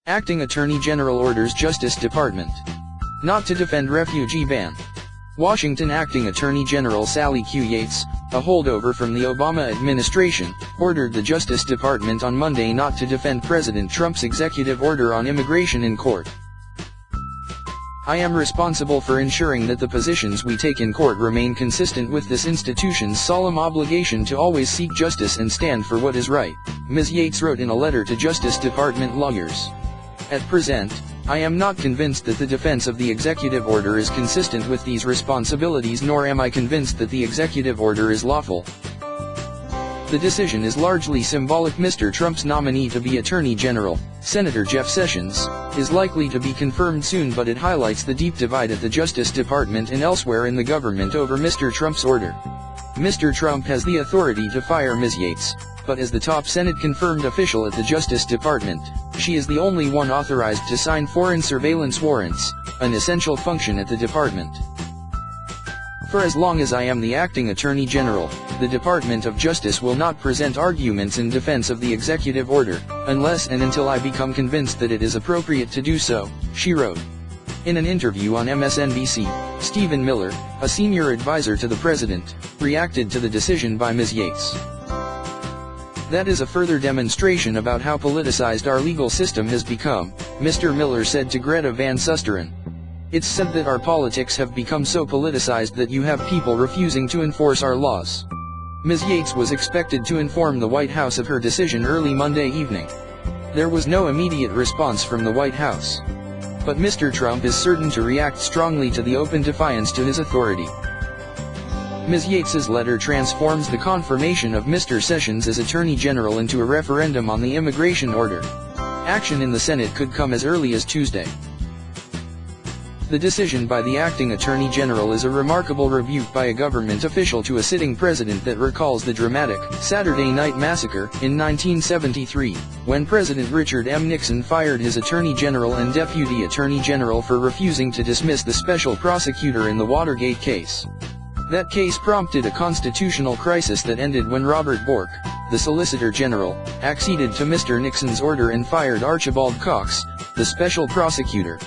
Acting Attorney General orders Justice Department not to defend refugee ban. Washington Acting Attorney General Sally Q. Yates, a holdover from the Obama administration, ordered the Justice Department on Monday not to defend President Trump's executive order on immigration in court. "I am responsible for ensuring that the positions we take in court remain consistent with this institution's solemn obligation to always seek justice and stand for what is right," Ms. Yates wrote in a letter to Justice Department lawyers. "At present, I am not convinced that the defense of the executive order is consistent with these responsibilities, nor am I convinced that the executive order is lawful. The decision is largely symbolic. Mr. Trump's nominee to be Attorney General, Senator Jeff Sessions, is likely to be confirmed soon, but it highlights the deep divide at the Justice Department and elsewhere in the government over Mr. Trump's order. Mr. Trump has the authority to fire Ms. Yates, but as the top Senate-confirmed official at the Justice Department, she is the only one authorized to sign foreign surveillance warrants, an essential function at the department. For as long as I am the acting Attorney General, the Department of Justice will not present arguments in defense of the executive order, unless and until I become convinced that it is appropriate to do so," she wrote. In an interview on MSNBC, Stephen Miller, a senior advisor to the president, reacted to the decision by Ms. Yates. "That is a further demonstration about how politicized our legal system has become," Mr. Miller said to Greta Van Susteren. "It's said that our politics have become so politicized that you have people refusing to enforce our laws." Ms. Yates was expected to inform the White House of her decision early Monday evening. There was no immediate response from the White House. But Mr. Trump is certain to react strongly to the open defiance to his authority. Ms. Yates's letter transforms the confirmation of Mr. Sessions as Attorney General into a referendum on the immigration order. Action in the Senate could come as early as Tuesday. The decision by the acting Attorney General is a remarkable rebuke by a government official to a sitting president that recalls the dramatic Saturday Night Massacre in 1973, when President Richard M. Nixon fired his Attorney General and Deputy Attorney General for refusing to dismiss the special prosecutor in the Watergate case. That case prompted a constitutional crisis that ended when Robert Bork, the Solicitor General, acceded to Mr. Nixon's order and fired Archibald Cox, the special prosecutor.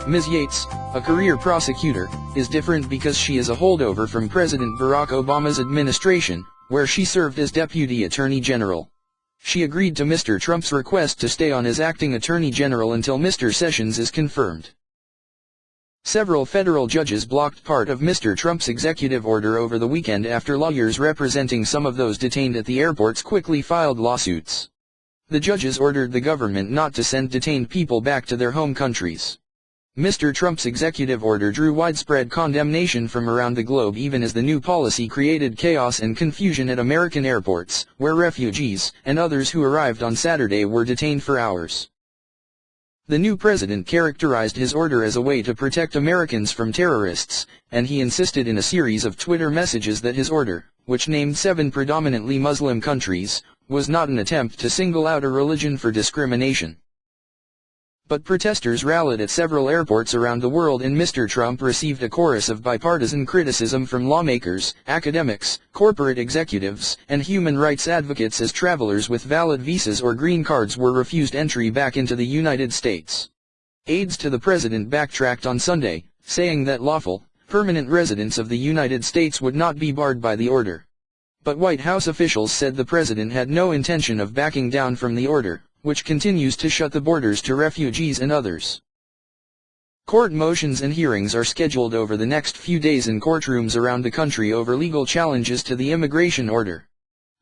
Ms. Yates, a career prosecutor, is different because she is a holdover from President Barack Obama's administration, where she served as Deputy Attorney General. She agreed to Mr. Trump's request to stay on as acting Attorney General until Mr. Sessions is confirmed. Several federal judges blocked part of Mr. Trump's executive order over the weekend after lawyers representing some of those detained at the airports quickly filed lawsuits. The judges ordered the government not to send detained people back to their home countries. Mr. Trump's executive order drew widespread condemnation from around the globe, even as the new policy created chaos and confusion at American airports, where refugees and others who arrived on Saturday were detained for hours. The new president characterized his order as a way to protect Americans from terrorists, and he insisted in a series of Twitter messages that his order, which named 7 predominantly Muslim countries, was not an attempt to single out a religion for discrimination. But protesters rallied at several airports around the world, and Mr. Trump received a chorus of bipartisan criticism from lawmakers, academics, corporate executives, and human rights advocates as travelers with valid visas or green cards were refused entry back into the United States. Aides to the president backtracked on Sunday, saying that lawful, permanent residents of the United States would not be barred by the order. But White House officials said the president had no intention of backing down from the order, which continues to shut the borders to refugees and others. Court motions and hearings are scheduled over the next few days in courtrooms around the country over legal challenges to the immigration order.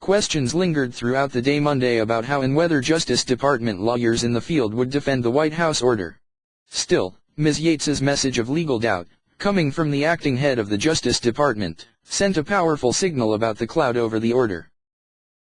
Questions lingered throughout the day Monday about how and whether Justice Department lawyers in the field would defend the White House order. Still, Ms. Yates's message of legal doubt, coming from the acting head of the Justice Department, sent a powerful signal about the cloud over the order.